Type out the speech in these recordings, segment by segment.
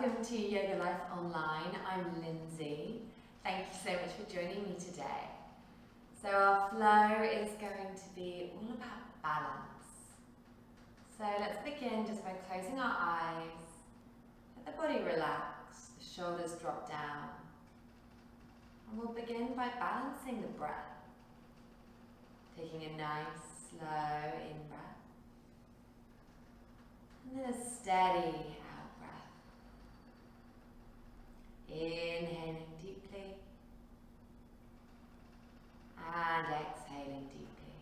welcome to Yoga Life Online. I'm Lindsay. Thank you so much for joining me today. So our flow is going to be all about balance. So let's begin just by closing our eyes. Let the body relax, the shoulders drop down. And we'll begin by balancing the breath. Taking a nice, slow in-breath. And then a steady out-breath. Inhaling deeply. And exhaling deeply.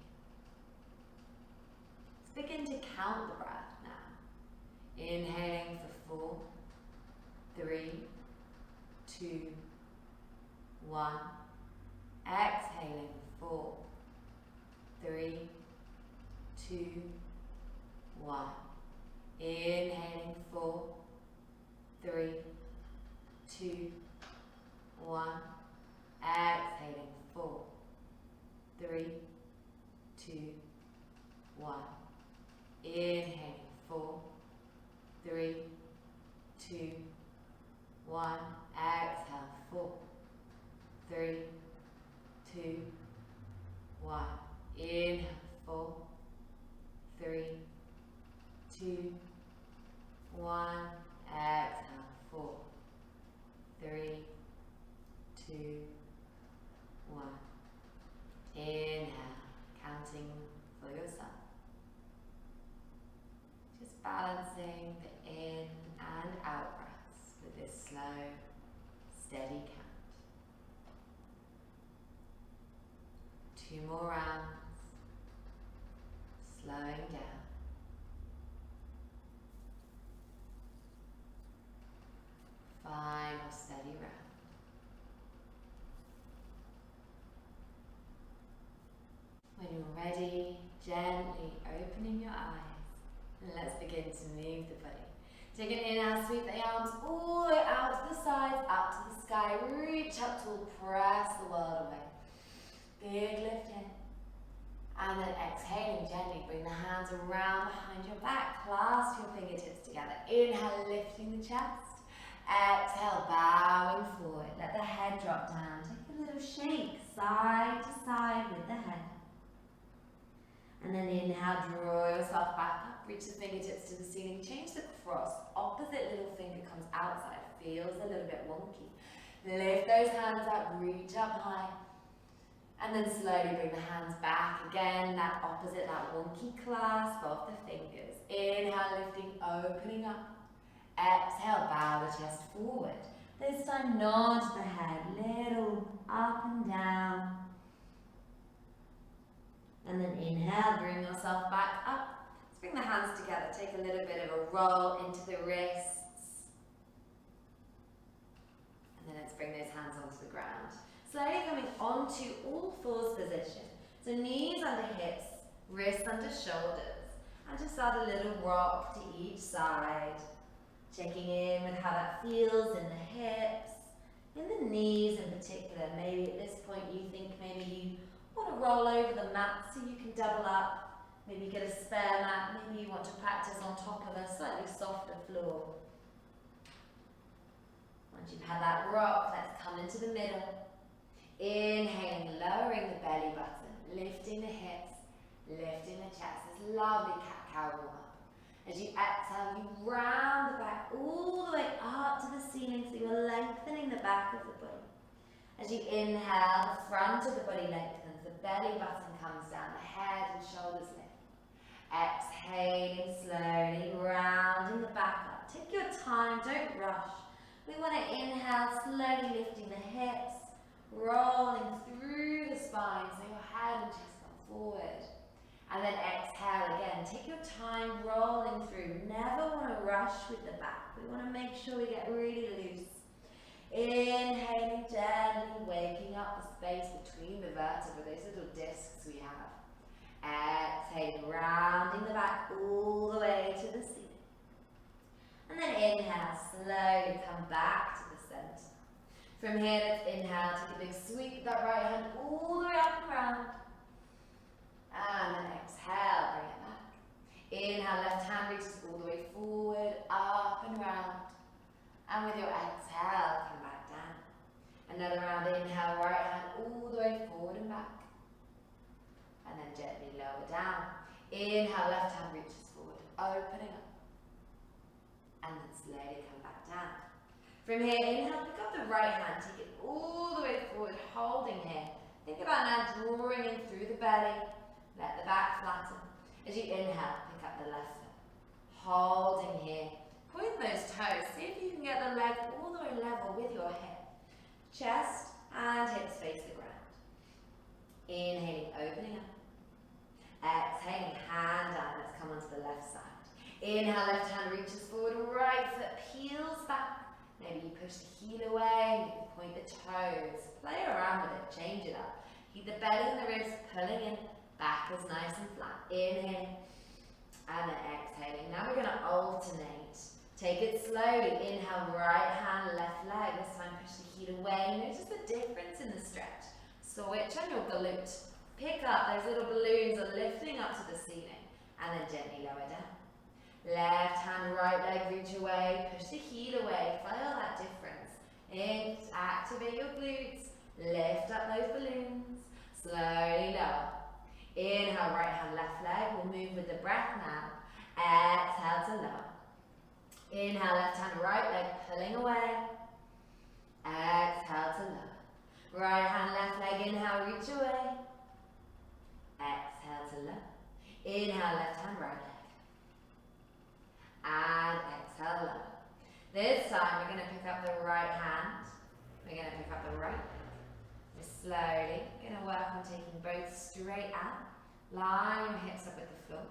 Let's begin to count the breath now. Inhaling for 4, 3, 2, 1. Exhaling 4, 3, 2, 1. Inhaling 4, 3, 2, 1. Exhaling 4, 3, 2, 1. Inhaling 4, 3, 2, 1. Exhale 4, 3, 2, 1. Inhale 4, 3, 2, 1. Exhale 4, 3, 2, 1. Inhale, counting for yourself. Just balancing the in and out breaths with this slow, steady count. 2 more rounds, slowing down. Final steady round. When you're ready, gently opening your eyes, and let's begin to move the body. Take an inhale, sweep the arms all the way out to the sides, out to the sky. Reach up to press the world away. Big lift in. And then exhaling gently, bring the hands around behind your back. Clasp your fingertips together. Inhale, lifting the chest. Exhale, bowing forward. Let the head drop down. Take a little shake, side to side with the head. And then inhale, draw yourself back up. Reach the fingertips to the ceiling. Change the cross. Opposite little finger comes outside. Feels a little bit wonky. Lift those hands up, reach up high. And then slowly bring the hands back again, that opposite, that wonky clasp of the fingers. Inhale, lifting, opening up. Exhale, bow the chest forward. This time nod the head, little up and down. And then inhale, bring yourself back up. Let's bring the hands together, take a little bit of a roll into the wrists. And then let's bring those hands onto the ground. Slowly coming onto all fours position. So knees under hips, wrists under shoulders. And just add a little rock to each side. Checking in with how that feels in the hips, in the knees in particular. Maybe at this point you think maybe you want to roll over the mat so you can double up. Maybe get a spare mat. Maybe you want to practice on top of a slightly softer floor. Once you've had that rock, let's come into the middle. Inhaling, lowering the belly button, lifting the hips, lifting the chest. This lovely cat-cow warm up. As you exhale, you round the back all the way up to the ceiling, so you're lengthening the back of the body. As you inhale, the front of the body lengthens, the belly button comes down, the head and shoulders lift. Exhaling slowly, rounding the back up. Take your time, don't rush. We want to inhale, slowly lifting the hips, rolling through the spine, so your head and chest come forward. And then exhale again. Take your time rolling through. Never want to rush with the back. We want to make sure we get really loose. Inhaling gently, waking up the space between the vertebrae, those little discs we have. Exhale, rounding the back all the way to the ceiling. And then inhale, slowly come back to the center. From here, let's inhale, take a big sweep with that right hand all the way up and round. And then exhale, bring it back. Inhale, left hand reaches all the way forward, up and round. And with your exhale, come back down. Another round, inhale, right hand all the way forward and back. And then gently lower down. Inhale, left hand reaches forward, opening up. And then slowly come back down. From here, inhale, pick up the right hand, take it all the way forward, holding here. Think about now drawing in through the belly, let the back flatten. As you inhale, pick up the left foot, holding here. Point those toes, see if you can get the leg all the way level with your hip. Chest and hips face the ground. Inhaling, opening up. Exhaling, hand down, let's come onto the left side. Inhale, left hand reaches forward, right foot peels back. Maybe you push the heel away, maybe point the toes. Play around with it, change it up. Keep the belly and the ribs pulling in, back is nice and flat. Inhale, and then exhaling. Now we're going to alternate. Take it slowly. Inhale, right hand, left leg. This time push the heel away. Notice the difference in the stretch. Switch on your glute. Pick up those little balloons are lifting up to the ceiling. And then gently lower down. Left hand, right leg, reach away. Push the heel away. Feel that difference. In, activate your glutes. Lift up those balloons. Slowly lower. Inhale, right hand, left leg. We'll move with the breath now. Exhale to lower. Inhale, left hand, right leg, pulling away. Exhale to lower. Right hand, left leg, inhale, reach away. Exhale to lower. Inhale, left hand, right leg. And exhale, lower. This time we're going to pick up the right hand. We're going to pick up the right leg. We're slowly going to work on taking both straight out. Line your hips up with the floor.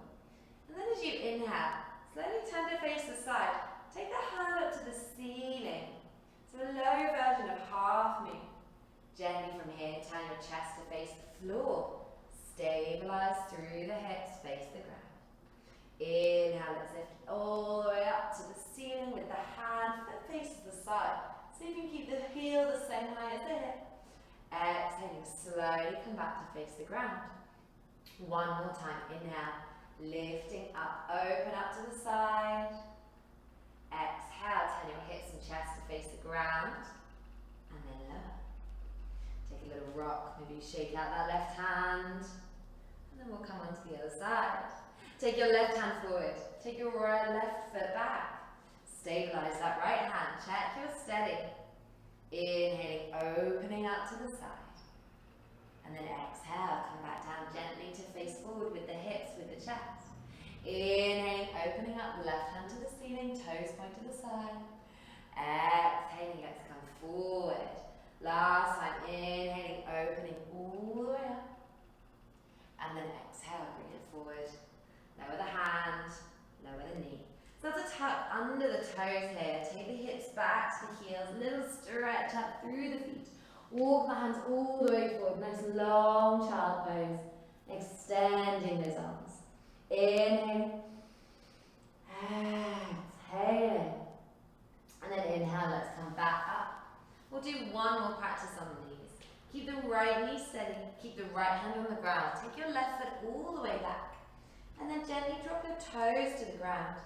And then as you inhale, slowly turn to face the side. Take the hand up to the ceiling. So a low version of half moon. Gently from here, turn your chest to face the floor. Stabilize through the hips, face the ground. Inhale, let's lift all the way up to the ceiling with the hand that faces the side. So you can keep the heel the same height as the hip. Exhaling, slowly come back to face the ground. One more time, inhale. Lifting up, open up to the side. Exhale, turn your hips and chest to face the ground. And then lower. Take a little rock, maybe shake out that left hand. And then we'll come on to the other side. Take your left hand forward. Take your left foot back. Stabilize that right hand. Check you're steady. Inhaling, opening up to the side. And then exhale, come back down gently to face forward with the hips, with the chest. Inhaling, opening up, left hand to the ceiling, toes point to the side. Exhaling, let's come forward. Last time, inhaling, opening all the way up. And then exhale, bring it forward. Lower the hand, lower the knee. Start to tuck under the toes here. Take the hips back to the heels, a little stretch up through the feet. Walk the hands all the way forward, nice long child pose. Extending those arms. Inhale, exhaling. And then inhale, let's come back up. We'll do one more practice on the knees. Keep the right knee steady, keep the right hand on the ground. Take your left foot all the way back. And then gently drop your toes to the ground.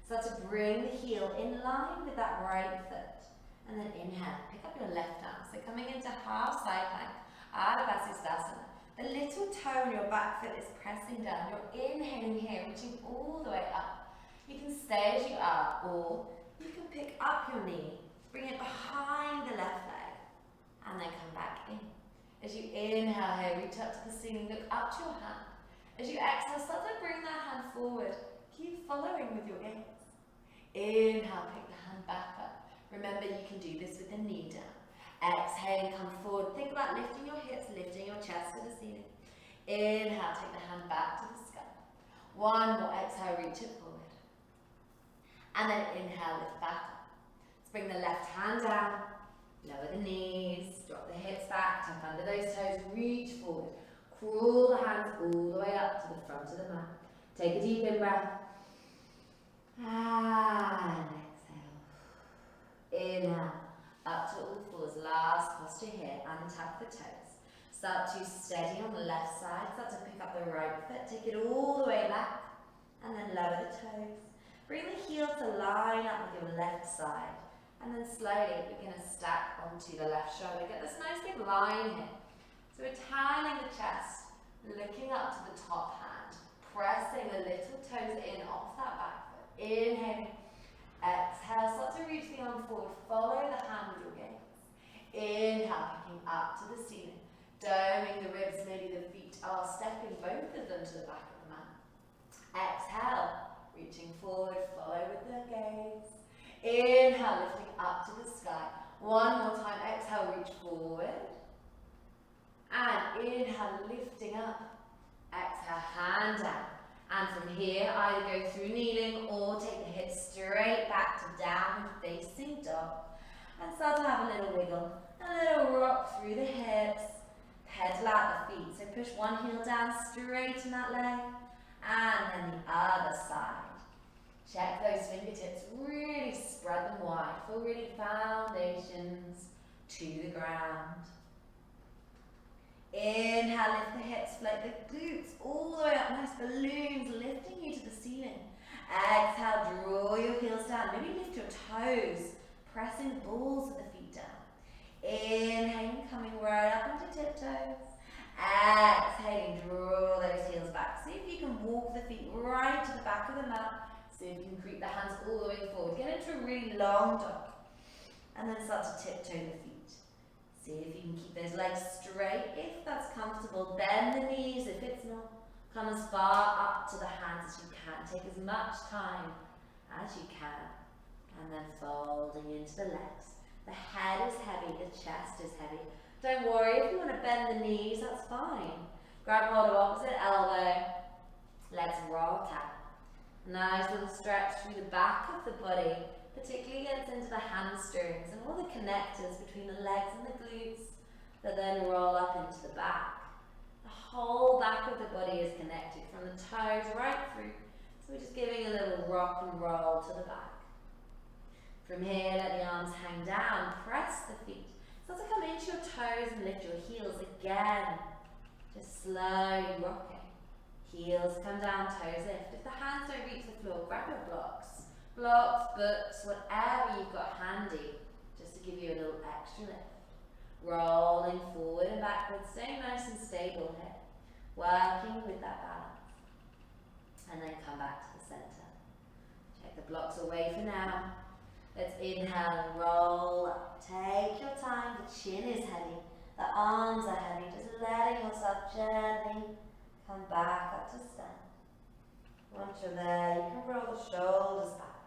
Start to bring the heel in line with that right foot. And then inhale, pick up your left arm. So coming into half side plank, Ardha Vasisthasana. The little toe on your back foot is pressing down. You're inhaling here, reaching all the way up. You can stay as you are, or you can pick up your knee, bring it behind the left leg, and then come back in. As you inhale here, reach up to the ceiling, look up to your hand. As you exhale, start to bring that hand forward. Keep following with your gaze. Inhale, pick the hand back up. Remember, you can do this with the knee down. Exhale, come forward. Think about lifting your hips, lifting your chest to the ceiling. Inhale, take the hand back to the sky. One more, exhale, reach it forward. And then inhale, lift back up. Let's bring the left hand down. Lower the knees, drop the hips back, tuck under those toes, reach forward. Crawl the hands all the way up to the front of the mat. Take a deep in breath. And exhale. Inhale, up to all fours. Last posture here. Untap the toes. Start to steady on the left side. Start to pick up the right foot. Take it all the way back. And then lower the toes. Bring the heel to line up with your left side. And then slowly we're going to stack onto the left shoulder. Get this nice big line here. So we're turning the chest, looking up to the top hand, pressing the little toes in off that back foot. Inhaling. Exhale, start to reach the arm forward. Follow the hand with your gaze. Inhale, picking up to the ceiling. Doming the ribs, maybe the feet are stepping both of them to the back of the mat. Exhale, reaching forward, follow with the gaze. Inhale, lifting up to the sky. One more time, exhale, reach forward. And inhale, lifting up. Exhale, hand down. And from here, either go through kneeling or take the hips straight back to downward facing dog. And start to have a little wiggle, a little rock through the hips. Pedal out the feet, so push one heel down, straighten that leg. And then the other side. Check those fingertips, really spread them wide. Feel really foundations to the ground. Inhale, lift the hips, float the glutes all the way up, nice balloons lifting you to the ceiling. Exhale, draw your heels down, maybe lift your toes, pressing the balls of the feet down. Inhaling, coming right up into tiptoes. Exhaling, draw those heels back. See if you can walk the feet right to the back of the mat. See if you can creep the hands all the way forward. Get into a really long dog. And then start to tiptoe the feet. See if you can keep those legs straight if that's comfortable. Bend the knees if it's not. Come as far up to the hands as you can. Take as much time as you can. And then folding into the legs. The head is heavy, the chest is heavy. Don't worry, if you want to bend the knees, that's fine. Grab hold of opposite elbow. Let's roll out. Nice little stretch through the back of the body, particularly gets into the hamstrings and all the connectors between the legs and the glutes that then roll up into the back. The whole back of the body is connected from the toes right through. So we're just giving a little rock and roll to the back. From here, let the arms hang down, press the feet. Start to come into your toes and lift your heels again. Just slowly rocking. Heels come down, toes lift. If the hands don't reach the floor, grab your blocks. Blocks, books, whatever you've got handy, just to give you a little extra lift. Rolling forward and backwards, staying nice and stable here. Working with that balance. And then come back to the center. Check the blocks away for now. Let's inhale and roll up. Take your time, the chin is heavy, the arms are heavy, just letting yourself gently come back up to stand. Once you're there, you can roll the shoulders back.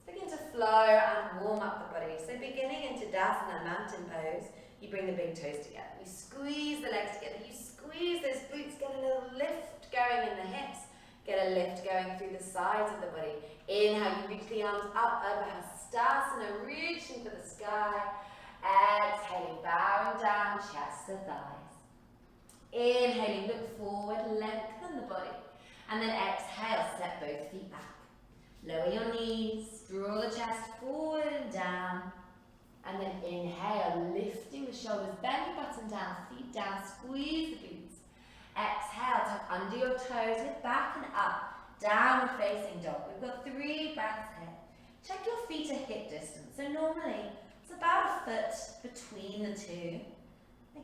Let's begin to flow and warm up the body. So beginning into Tadasana, mountain pose, you bring the big toes together. You squeeze the legs together, you squeeze those glutes, get a little lift going in the hips. Get a lift going through the sides of the body. Inhale, you reach the arms up over Hastasana, reaching for the sky. Exhaling, bowing down, chest to thighs. Inhaling, look forward, lengthen the body. And then exhale, step both feet back. Lower your knees, draw the chest forward and down. And then inhale, lifting the shoulders, belly button down, feet down, squeeze the glutes. Exhale, tuck under your toes, lift back and up, downward facing dog. We've got 3 breaths here. Check your feet at hip distance. So normally, it's about a foot between the two.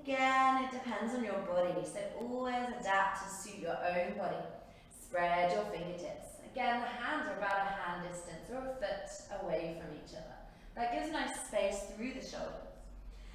Again, it depends on your body, so always adapt to suit your own body. Spread your fingertips. Again, the hands are about a hand distance or a foot away from each other. That gives nice space through the shoulders.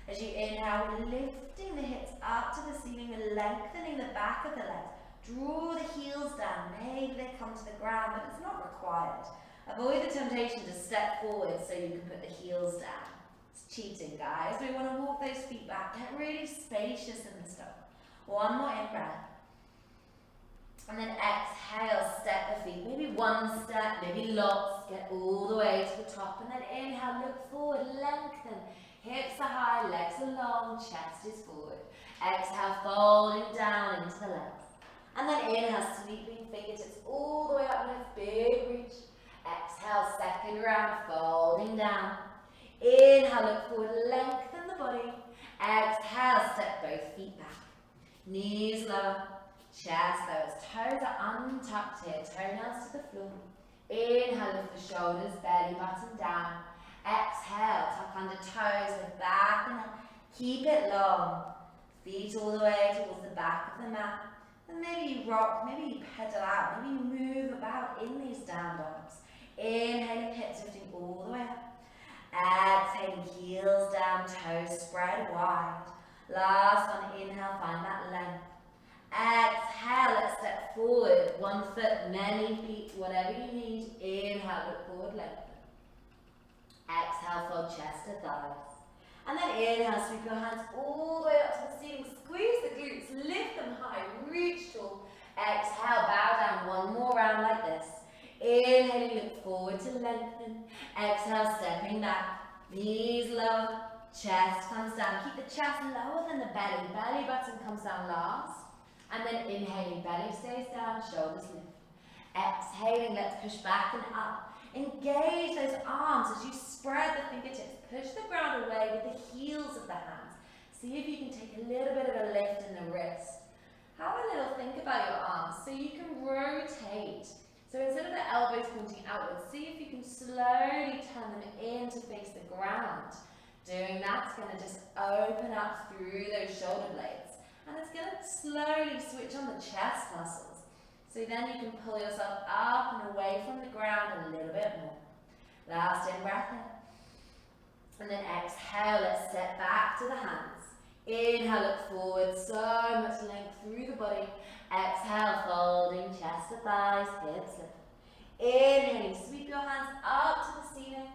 As you inhale, we're lifting the hips up to the ceiling, we're lengthening the back of the legs. Draw the heels down, maybe they come to the ground, but it's not required. Avoid the temptation to step forward so you can put the heels down. It's cheating, guys. We want to walk those feet back, get really spacious in the stomach. One more in-breath. And then exhale, step the feet, maybe one step, maybe lots, get all the way to the top. And then inhale, look forward, lengthen. Hips are high, legs are long, chest is forward. Exhale, folding down into the legs. And then inhale, sweeping fingertips all the way up, nice big reach. Exhale, second round, folding down. Inhale, look forward, lengthen the body. Exhale, step both feet back. Knees lower, chest lowers, toes are untucked here, toenails to the floor. Inhale, lift the shoulders, belly button down. Exhale, tuck under toes, lift back and up. Keep it long. Feet all the way towards the back of the mat. And maybe you rock, maybe you pedal out, maybe you move about in these down dogs. Inhaling, hips lifting all the way up. Exhaling, heels down, toes spread wide. Last one, inhale, find that length. Exhale, let's step forward. One foot, many feet, whatever you need. Inhale, look forward, lengthen. Exhale, fold chest to thighs. And then inhale, sweep your hands all the way up to the ceiling. Squeeze the glutes, lift them high, reach tall. Exhale, bow down, one more round like this. Inhaling, look forward to lengthen. Exhale, stepping back, knees lower, chest comes down. Keep the chest lower than the belly. Belly button comes down last. And then inhaling, belly stays down, shoulders lift. Exhaling, let's push back and up. Engage those arms as you spread the fingertips. Push the ground away with the heels of the hands. See if you can take a little bit of a lift in the wrist. Have a little think about your arms so you can rotate. So instead of the elbows pointing outwards, see if you can slowly turn them in to face the ground. Doing that's going to just open up through those shoulder blades. And it's going to slowly switch on the chest muscles. So then you can pull yourself up and away from the ground a little bit more. Last in breath in. And then exhale, let's step back to the hands. Inhale, look forward, so much length through the body. Exhale, folding chest to thighs, hips lift. Inhaling, sweep your hands up to the ceiling.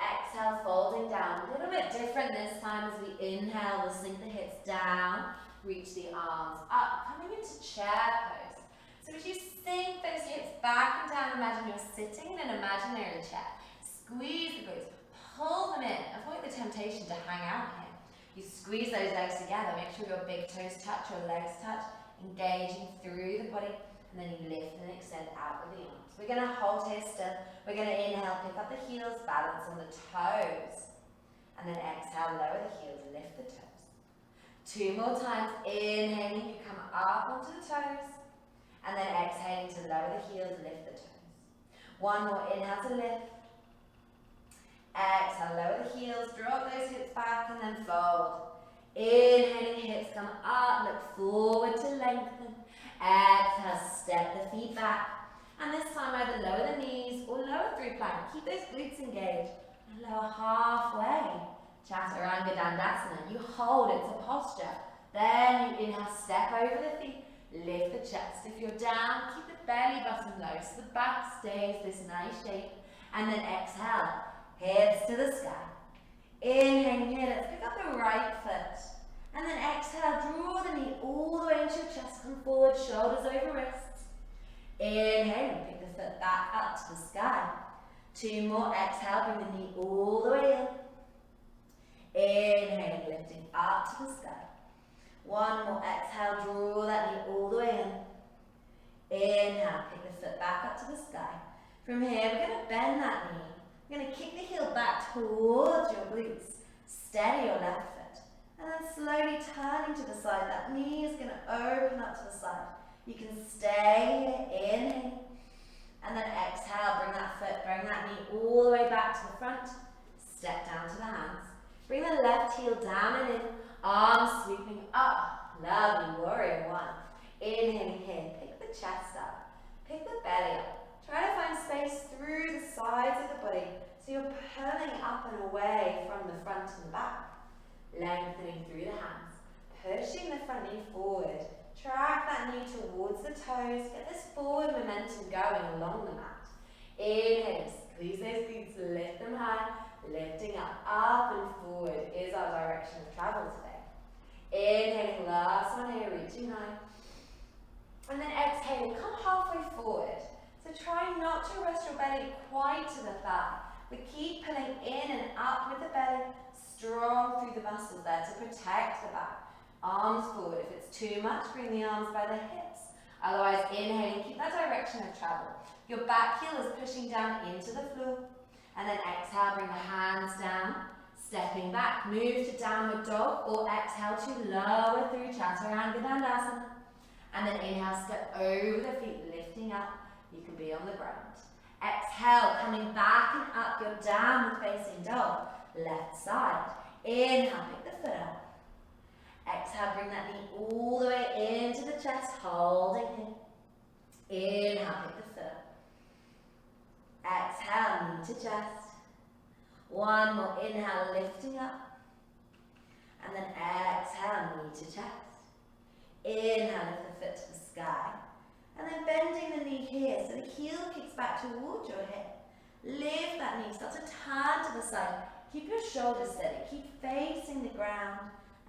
Exhale, folding down. A little bit different this time as we inhale, we'll sink the hips down, reach the arms up, coming into chair pose. So as you sink those hips back and down, imagine you're sitting in an imaginary chair. Squeeze the glutes, pull them in. Avoid the temptation to hang out here. You squeeze those legs together, make sure your big toes touch, your legs touch, engaging through the body, and then you lift and extend out with the arms. We're going to hold here still. We're going to inhale, pick up the heels, balance on the toes, and then exhale, lower the heels, lift the toes. 2 more times, inhaling, you come up onto the toes, and then exhaling to lower the heels, lift the toes. 1 more, inhale to lift. Exhale, lower the heels, drop those hips back and then fold. Inhaling, hips come up, look forward to lengthen. Exhale, step the feet back. And this time either lower the knees or lower through plank. Keep those glutes engaged and lower halfway. Chaturanga Dandasana. You hold, it's a posture. Then you inhale, step over the feet, lift the chest. If you're down, keep the belly button low so the back stays this nice shape. And then exhale, hips to the sky. Inhaling here, let's pick up the right foot. And then exhale, draw the knee all the way into your chest, come forward, shoulders over wrists. Inhaling, pick the foot back up to the sky. 2 more, exhale, bring the knee all the way in. Inhaling, lifting up to the sky. 1 more, exhale, draw that knee all the way in. Inhale, pick the foot back up to the sky. From here, we're going to bend that knee. We're going to kick the heel back towards your glutes. Steady your left foot. And then slowly turning to the side. That knee is going to open up to the side. You can stay here, inhale. And then exhale, bring that foot, bring that knee all the way back to the front. Step down to the hands. Bring the left heel down and in. Arms sweeping up. Lovely, warrior 1. Inhaling here, pick the chest up. Pick the belly up. Try to find space through the sides of the body so you're pulling up and away from the front and the back. Lengthening through the hands. Pushing the front knee forward. Track that knee towards the toes. Get this forward momentum going along the mat. Inhale, squeeze those glutes, lift them high. Lifting up and forward is our direction of travel today. Inhaling, last one here, reaching high. And then exhaling, come halfway forward. So try not to rest your belly quite to the thigh, but keep pulling in and up with the belly, strong through the muscles there to protect the back. Arms forward. If it's too much, bring the arms by the hips. Otherwise, inhaling, keep that direction of travel. Your back heel is pushing down into the floor. And then exhale, bring the hands down. Stepping back, move to downward dog or exhale to lower through Chaturanga Dandasana. And then inhale, step over the feet, lifting up. You can be on the ground. Exhale, coming back and up, your downward facing dog. Left side. Inhale, pick the foot up. Exhale, bring that knee all the way into the chest, holding here. Inhale, pick the foot up. Exhale, knee to chest. One more, inhale, lifting up. And then exhale, knee to chest. Inhale, lift the foot to the sky. And then bending the knee here, so the heel kicks back towards your hip. Lift that knee, start to turn to the side. Keep your shoulders steady, keep facing the ground.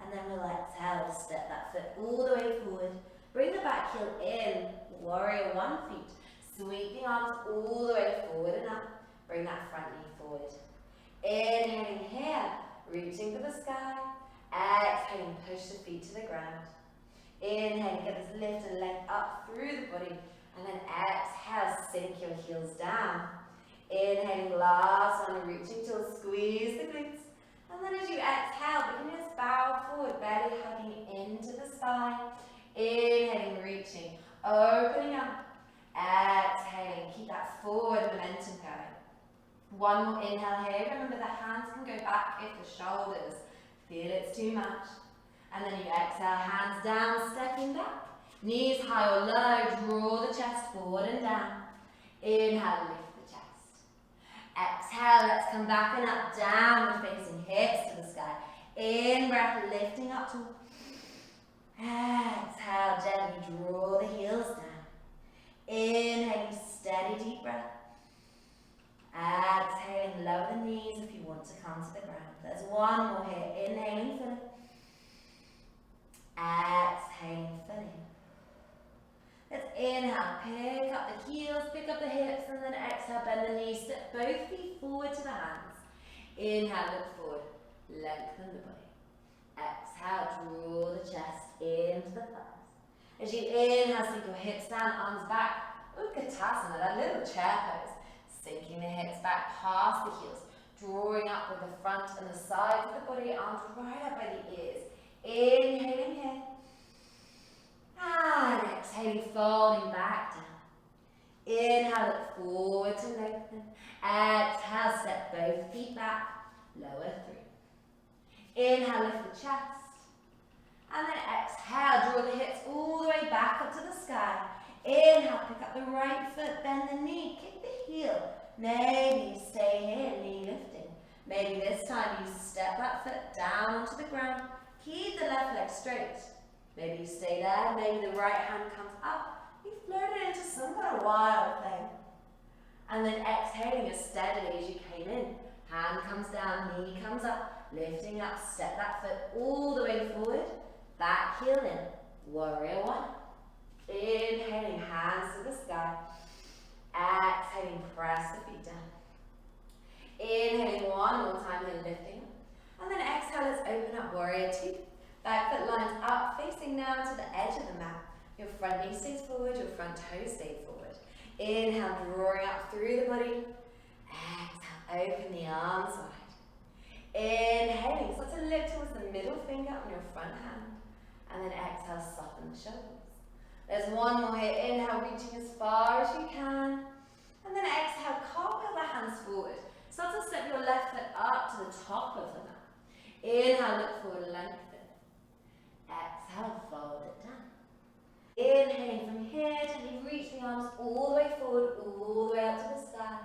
And then we'll exhale, step that foot all the way forward. Bring the back heel in, warrior one feet. Sweep the arms all the way forward and up. Bring that front knee forward. Inhaling here, reaching for the sky. Exhaling, push the feet to the ground. Inhaling, get this lift and length up through the body. And then exhale, sink your heels down. Inhaling, last one, reaching till squeeze the glutes. And then as you exhale, begin to bow forward, belly hugging into the spine. Inhaling, reaching, opening up. Exhaling, keep that forward momentum going. One more inhale here. Remember, the hands can go back if the shoulders feel it's too much. And then you exhale, hands down, stepping back. Knees high or low, draw the chest forward and down. Inhale, lift the chest. Exhale, let's come back and up, downward facing hips to the sky. In breath, lifting up to. Exhale, gently draw the heels down. Inhaling, steady deep breath. Exhaling, lower the knees if you want to come to the ground. There's one more here. Inhaling fully. Exhaling fully. Let's inhale, pick up the heels, pick up the hips, and then exhale, bend the knees, step both feet forward to the hands. Inhale, look forward, lengthen the body. Exhale, draw the chest into the thighs. As you inhale, sink your hips down, arms back. Utkatasana, that little chair pose. Sinking the hips back past the heels, drawing up with the front and the sides of the body, arms right up by the ears. Inhaling here. And exhaling, folding back down. Inhale, look forward to lengthen. Exhale, step both feet back, lower through. Inhale, lift the chest. And then exhale, draw the hips all the way back up to the sky. Inhale, pick up the right foot, bend the knee, kick the heel. Maybe you stay here, knee lifting. Maybe this time you step that foot down onto the ground. Keep the left leg straight. Maybe you stay there, maybe the right hand comes up. You float it into some kind of wild thing. And then exhaling as steadily as you came in. Hand comes down, knee comes up, lifting up, step that foot all the way forward. Back heel in, warrior one. Inhaling, hands to the sky. Exhaling, press the feet down. Inhaling one more time, then lifting. And then exhale, let's open up warrior two. Back foot lines up, facing now to the edge of the mat. Your front knee stays forward, your front toes stay forward. Inhale, drawing up through the body. Exhale, open the arms wide. Inhaling, start to lift towards the middle finger on your front hand. And then exhale, soften the shoulders. There's one more here. Inhale, reaching as far as you can. And then exhale, cartwheel the hands forward. Start to step your left foot up to the top of the mat. Inhale, look forward, lengthen. Exhale, fold it down. Inhaling from here, gently reach the arms all the way forward, all the way up to the sky.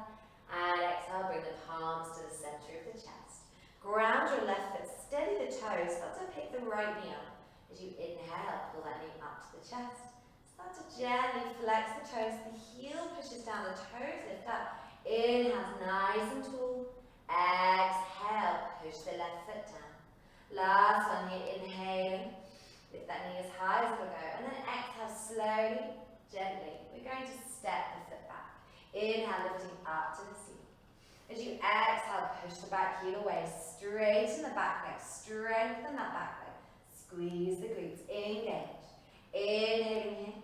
And exhale, bring the palms to the center of the chest. Ground your left foot, steady the toes. Start to pick the right knee up. As you inhale, pull that knee up to the chest. Start to gently flex the toes. The heel pushes down, the toes lift up. Inhale, nice and tall. Exhale, push the left foot down. Last one here, inhaling. Lift that knee as high as we'll go. And then exhale, slowly, gently. We're going to step the foot back. Inhale, lifting up to the seat. As you exhale, push the back heel away. Straighten the back leg. Strengthen that back leg. Squeeze the glutes. Engage. Inhaling here.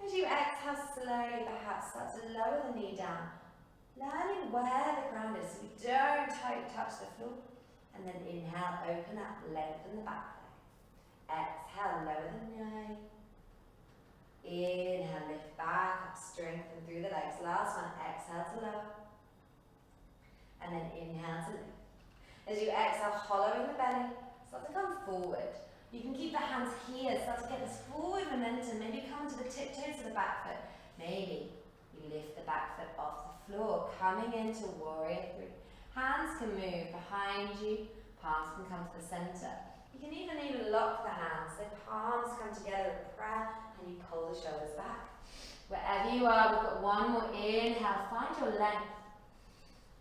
As you exhale, slowly perhaps start to lower the knee down. Learning where the ground is so we don't touch the floor. And then inhale, open up, lengthen the back leg. Exhale, lower the knee. Inhale, lift back up, strengthen through the legs. Last one, exhale to lower. And then inhale to lift. As you exhale, hollowing the belly, start to come forward. You can keep the hands here, start to get this forward momentum. Maybe come to the tiptoes of the back foot. Maybe you lift the back foot off the floor, coming into warrior three. Hands can move behind you, palms can come to the center. You can even lock the hands, so palms come together in prayer and you pull the shoulders back. Wherever you are, we've got one more inhale, find your length.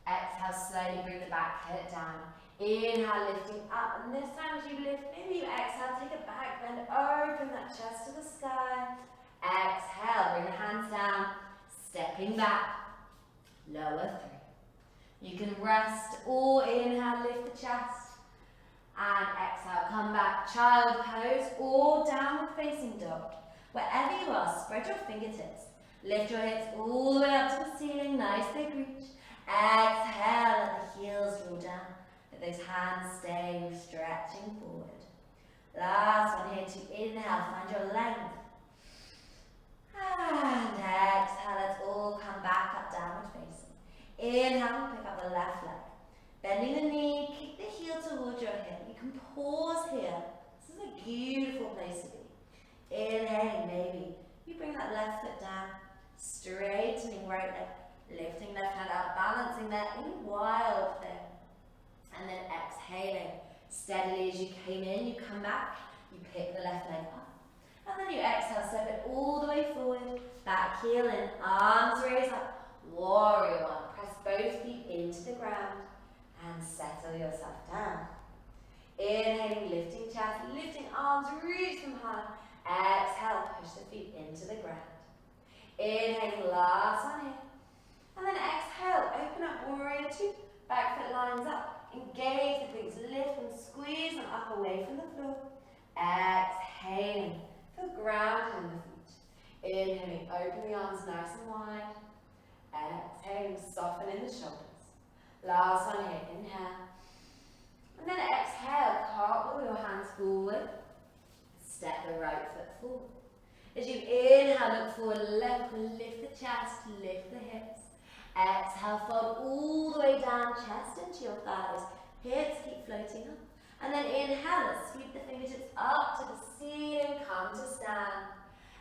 Exhale, slowly bring the back foot down. Inhale, lifting up, and this time as you lift, maybe you exhale, take a back bend, open that chest to the sky. Exhale, bring the hands down, stepping back, lower three. You can rest or inhale, lift the chest, and exhale, come back, child pose or downward facing dog. Wherever you are, spread your fingertips, lift your hips all the way up to the ceiling, nice big reach. Exhale, let the heels roll down. Let those hands stay stretching forward. Last one here to inhale, find your length. And exhale, let's all come back up, downward facing. Inhale, pick up the left leg. Bending the knee, kick the heel towards your hip. You can pause here. This is a beautiful place to be. Inhaling, maybe you bring that left foot down, straightening right leg. Lifting left hand out, balancing there in wild thing. And then exhaling steadily as you came in, you come back, you pick the left leg up. And then you exhale, step it all the way forward, back heel in, arms raise up, warrior one. Press both feet into the ground and settle yourself down. Inhaling, lifting chest, lifting arms, reach them high. Exhale, push the feet into the ground. Inhaling, last one here. And then exhale, open up warrior two, back foot lines up, engage the glutes, lift and squeeze them up away from the floor. Exhaling, feel grounded in the feet. Inhaling, open the arms nice and wide. Exhaling, soften in the shoulders. Last one here, inhale. And then exhale, cartwheel your hands forward. Step the right foot forward. As you inhale, look forward, lift the chest, lift the hips. Exhale, fold all the way down, chest into your thighs. Hips keep floating up. And then inhale, sweep the fingertips up to the ceiling, come to stand.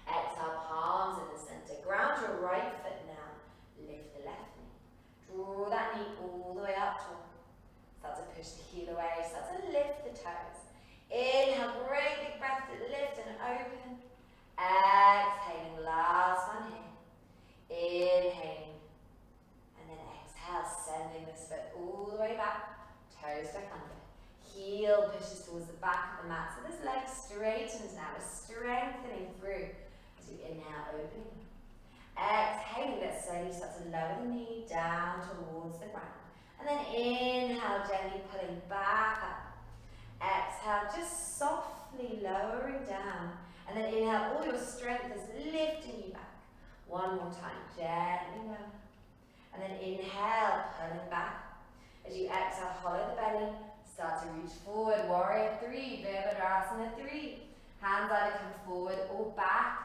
Exhale, palms in the center. Ground your right foot now. Lift the left knee. Draw that knee all the way up tall. Start to push the heel away. Start to lift the toes. Inhale, great big breath to lift and open. Exhaling, last one here. Inhaling. And then exhale, sending this foot all the way back. Toes back under. Heel pushes towards the back of the mat. So this leg straightens now. We're strengthening through. As you inhale, opening up. Exhaling, let's slowly start to lower the knee down towards the ground. And then inhale, gently pulling back up. Exhale, just softly lowering down. And then inhale, all your strength is lifting you back. One more time, gently lower. And then inhale, pulling back. As you exhale, hollow the belly. Start to reach forward, warrior three, Virabhadrasana three. Hands either come forward or back.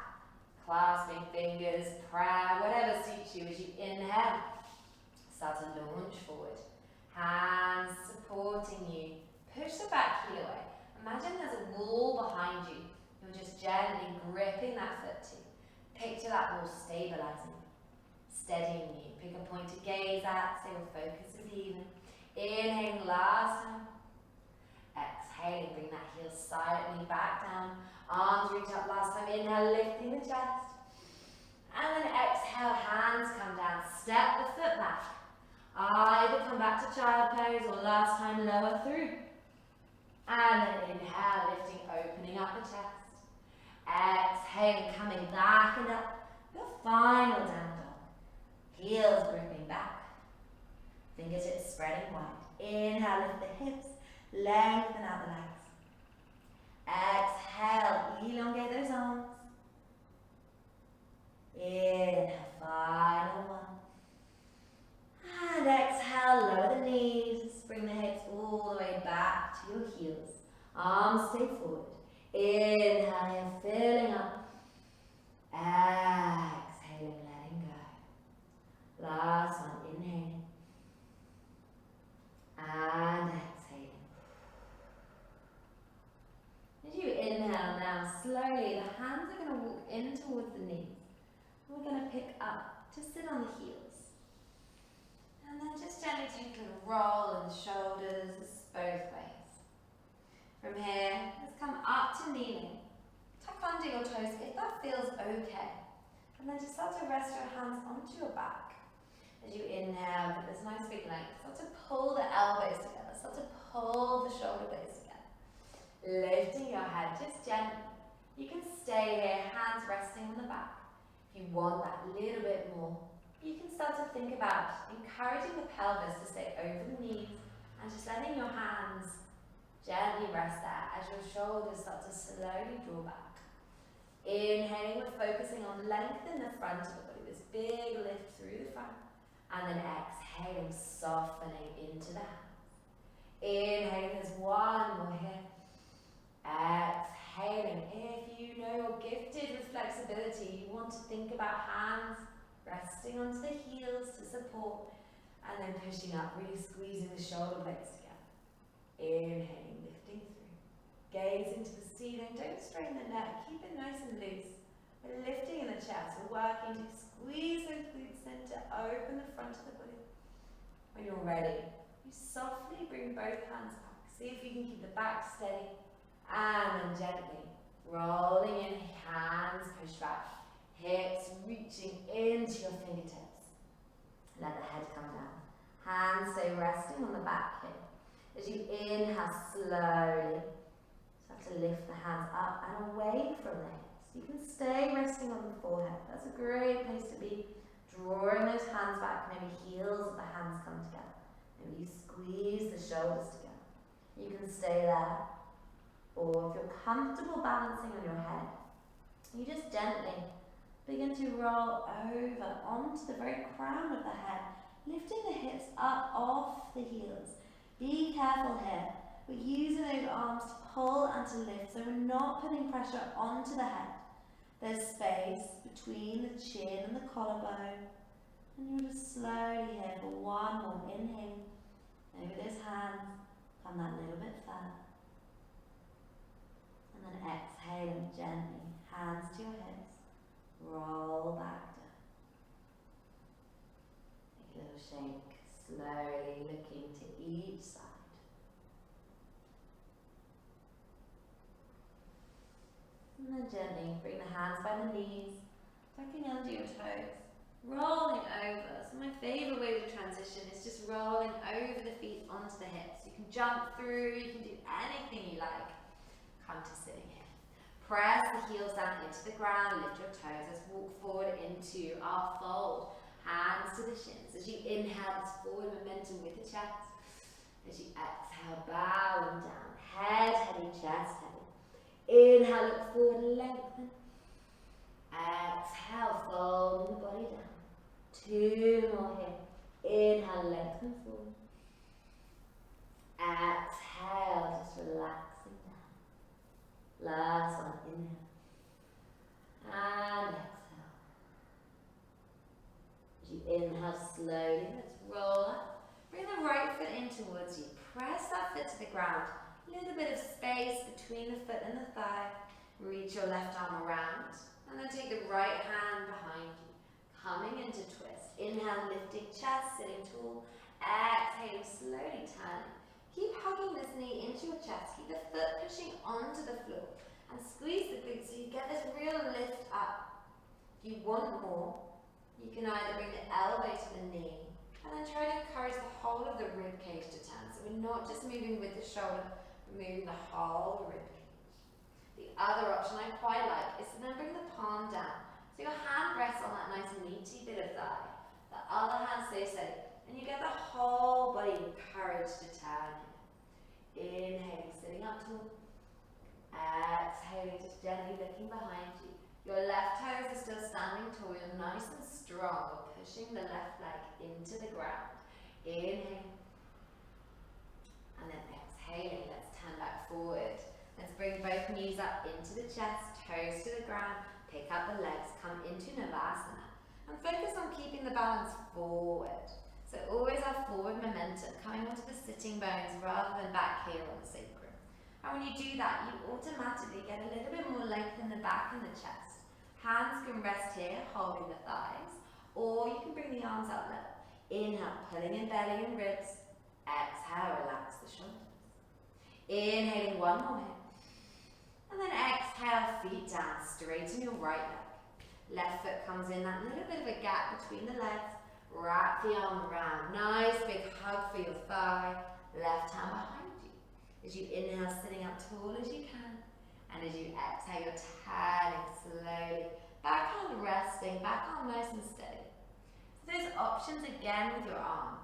Clasping fingers, prayer, whatever suits you. As you inhale, start to launch forward. Hands supporting you. Push the back heel away. Imagine there's a wall behind you. You're just gently gripping that foot to. Picture that wall stabilizing, steadying you. Pick a point to gaze at so your focus is even. Inhaling last time. Exhaling, bring that heel silently back down. Arms reach up last time. Inhale, lifting the chest. And then exhale, hands come down. Step the foot back. Either come back to child pose or last time lower through. And then inhale, lifting, opening up the chest. Exhaling, coming back and up. Your final down dog. Heels gripping back. Fingertips spreading wide. Inhale, lift the hips. Lengthen out the legs. Exhale, elongate those arms. Inhale, final one. And exhale, lower the knees. Bring the hips all the way back to your heels. Arms stay forward. Inhale, filling up. Exhaling, letting go. Last one, inhaling. And exhaling. As you inhale now, slowly, the hands are going to walk in towards the knees. We're going to pick up to sit on the heels. And then just gently take a little roll in the shoulders, both ways. From here, let's come up to kneeling. Tuck under your toes if that feels okay. And then just start to rest your hands onto your back. As you inhale, get this nice big length. Start to pull the elbows together. Start to pull the shoulder blades together. Lifting your head just gently. You can stay here, hands resting on the back. If you want that little bit more, you can start to think about encouraging the pelvis to stay over the knees and just letting your hands gently rest there as your shoulders start to slowly draw back. Inhaling, we're focusing on length in the front of the body, this big lift through the front. And then exhaling, softening into the hands. Inhaling, there's one more here. Exhaling, if you know you're gifted with flexibility, you want to think about hands resting onto the heels to support, and then pushing up, really squeezing the shoulder blades together. Inhaling, lifting through. Gaze into the ceiling, don't strain the neck, keep it nice and loose. We're lifting in the chest, we're working to squeeze those glutes in to open the front of the body. When you're ready, you softly bring both hands back. See if you can keep the back steady, and then gently rolling in, hands push back. Hips reaching into your fingertips. Let the head come down. Hands stay resting on the back hip. As you inhale slowly, start to lift the hands up and away from the hips. You can stay resting on the forehead. That's a great place to be. Drawing those hands back, maybe heels of the hands come together. Maybe you squeeze the shoulders together. You can stay there. Or if you're comfortable balancing on your head, you just gently begin to roll over onto the very crown of the head, lifting the hips up off the heels. Be careful here. We're using those arms to pull and to lift, so we're not putting pressure onto the head. There's space between the chin and the collarbone. And you'll just slowly here for one more inhale. Over those hands, come that little bit further. And then exhaling gently, hands to your hips. Roll back down. Take a little shake, slowly looking to each side. And then gently bring the hands by the knees, tucking under your toes, rolling over. So my favourite way to transition is just rolling over the feet onto the hips. You can jump through, you can do anything you like. Come to sitting here. Press the heels down into the ground, lift your toes. Let's walk forward into our fold. Hands to the shins. As you inhale, this forward momentum with the chest. As you exhale, bowing down. Head heavy, chest heavy. Inhale, look forward, lengthen. Exhale, folding the body down. Two more here. Inhale, lengthen forward. Exhale, just relaxing down. Last one, inhale. And exhale. As you inhale slowly, let's roll up. Bring the right foot in towards you. Press that foot to the ground. A little bit of space between the foot and the thigh. Reach your left arm around. And then take the right hand behind you. Coming into twist. Inhale, lifting chest, sitting tall. Exhale, slowly turning. Keep hugging this knee into your chest. Keep the foot pushing onto the floor. And squeeze the glutes so you get this real lift up. If you want more, you can either bring the elbow to the knee and then try to encourage the whole of the rib cage to turn. So we're not just moving with the shoulder, we're moving the whole rib cage. The other option I quite like is to then bring the palm down. So your hand rests on that nice meaty bit of thigh. The other hand stays steady. And you get the whole body encouraged to turn. Inhaling, sitting up tall. Exhaling, just gently looking behind you. Your left toes are still standing tall. You're nice and strong. You're pushing the left leg into the ground. Inhale. And then exhaling, let's turn back forward. Let's bring both knees up into the chest, toes to the ground. Pick up the legs, come come into Navasana and focus on keeping the balance forward. So always our forward momentum coming onto the sitting bones rather than back here on the sacrum. And when you do that, you automatically get a little bit more length in the back and the chest. Hands can rest here, holding the thighs, or you can bring the arms out low. Inhale, pulling in belly and ribs. Exhale, relax the shoulders. Inhaling one more here. And then exhale, feet down, straighten your right leg. Left foot comes in, that little bit of a gap between the legs. Wrap the arm around. Nice big hug for your thigh. Left hand behind you. As you inhale, sitting up tall as you can. And as you exhale, you're turning slowly. Back arm resting, back arm nice and steady. So there's options again with your arm.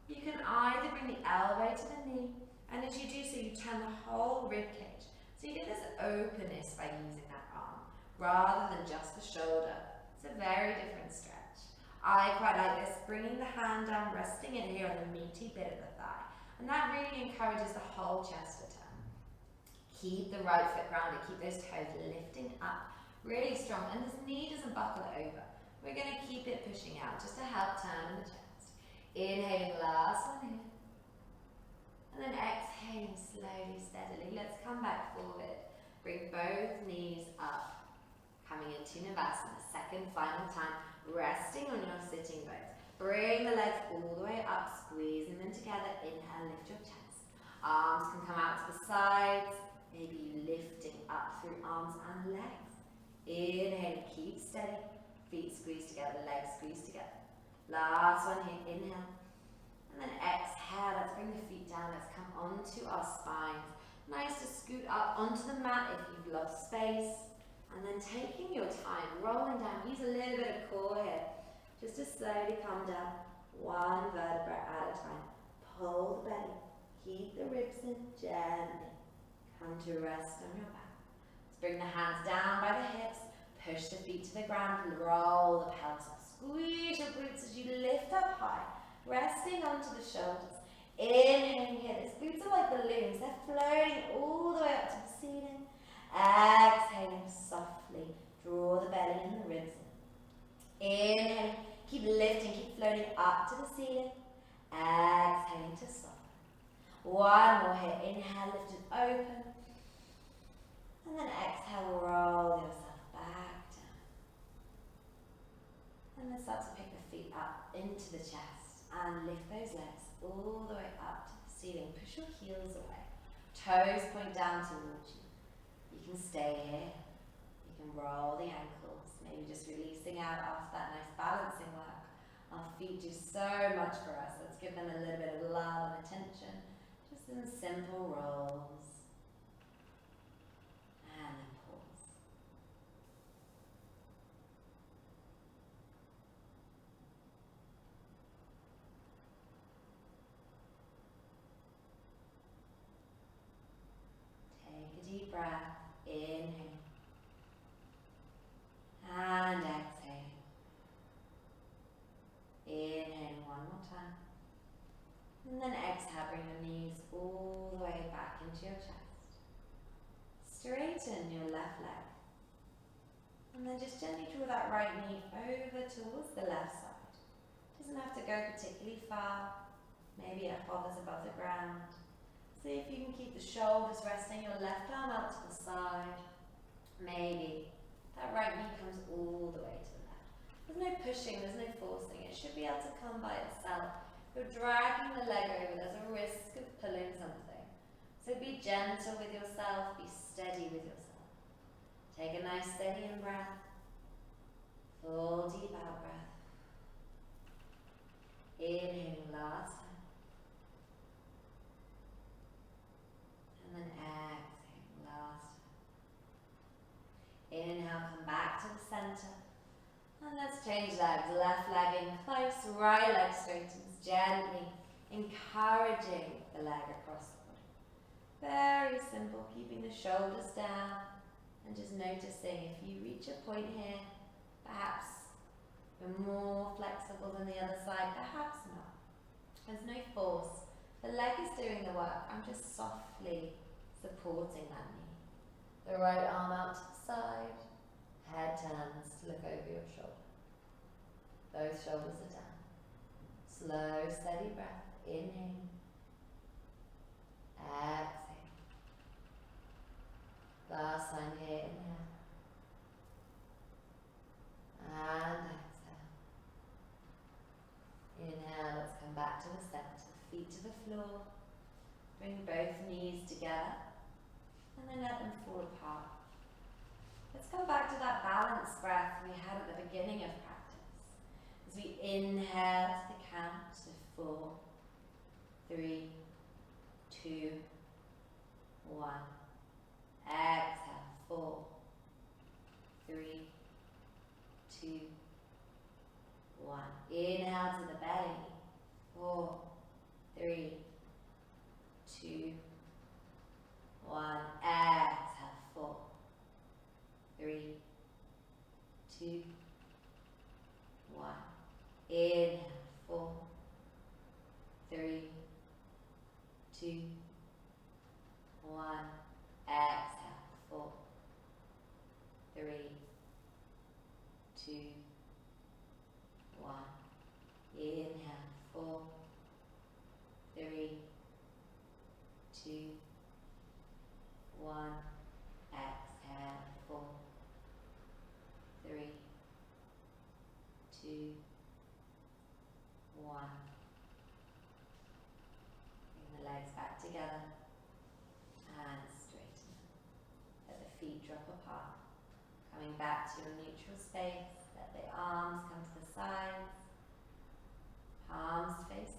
You can either bring the elbow to the knee, and as you do so, you turn the whole rib cage. So you get this openness by using that arm, rather than just the shoulder. It's a very different stretch. I quite like this, bringing the hand down, resting it here on the meaty bit of the thigh. And that really encourages the whole chest to turn. Keep the right foot grounded, keep those toes lifting up, really strong. And this knee doesn't buckle over. We're going to keep it pushing out, just to help turn the chest. Inhaling, last one here. And then exhaling slowly, steadily. Let's come back forward. Bring both knees up. Coming into Navasana, second, final time. Resting on your sitting bones. Bring the legs all the way up, squeezing them together. Inhale, lift your chest. Arms can come out to the sides. Maybe you lifting up through arms and legs. Inhale, keep steady. Feet squeeze together, legs squeeze together. Last one here, inhale. And then exhale, let's bring the feet down. Let's come onto our spines. Nice to scoot up onto the mat if you've lost space. And then taking your time, rolling down, use a little bit of core here, just to slowly come down, one vertebra at a time. Pull the belly, keep the ribs in gently. Come to rest on your back. Let's bring the hands down by the hips, push the feet to the ground, roll the pelvis up. Squeeze your glutes as you lift up high, resting onto the shoulders. Inhaling here, these glutes are like balloons, they're floating all the way up to the ceiling. Exhaling softly, draw the belly and the ribs in. Inhaling, keep lifting, keep floating up to the ceiling. Exhaling to soften. One more here, inhale, lift it open. And then exhale, roll yourself back down. And then start to pick the feet up into the chest and lift those legs all the way up to the ceiling. Push your heels away. Toes point down towards you. You can stay here, you can roll the ankles, maybe just releasing out after that nice balancing work. Our feet do so much for us, let's give them a little bit of love and attention, just in simple rolls. And then pause. Take a deep breath. Inhale and exhale. Inhale one more time. And then exhale, bring your knees all the way back into your chest. Straighten your left leg. And then just gently draw that right knee over towards the left side. Doesn't have to go particularly far. Maybe it hovers above the ground. See if you can keep the shoulders resting, your left arm out to the side. Maybe that right knee comes all the way to the left. There's no pushing, there's no forcing. It should be able to come by itself. If you're dragging the leg over, there's a risk of pulling something. So be gentle with yourself, be steady with yourself. Take a nice steady in breath. Full deep out breath. Inhaling last time. And then exhale, last time. Inhale, come back to the center. And let's change legs. Left leg in close, right leg straightens gently, encouraging the leg across the body. Very simple, keeping the shoulders down and just noticing if you reach a point here, perhaps you're more flexible than the other side, perhaps not. There's no force. The leg is doing the work. I'm just softly supporting that knee. The right arm out to the side, Head turns to look over your shoulder. Both shoulders are down. Slow, steady breath. Inhale. Exhale. Last time here. Inhale. And exhale. Inhale, let's come back to the center. Feet to the floor. Bring both knees together. And then let them fall apart. Let's go back to that balanced breath we had at the beginning of practice. As we inhale to the count of 4, 3, 2, 1. Exhale, 4, 3, 2, 1. Inhale to the belly. 4, 3, 2, 1. Exhale, 4, 3, 2, 1. Inhale, 4, 3, 2, 1. Exhale, 4, 3, 2, 1. Inhale, 4, 3, 2, 1. Exhale, 4, 3, 2, 1. Bring the legs back together and straighten. Let the feet drop apart. Coming back to your neutral space. Let the arms come to the sides. Palms face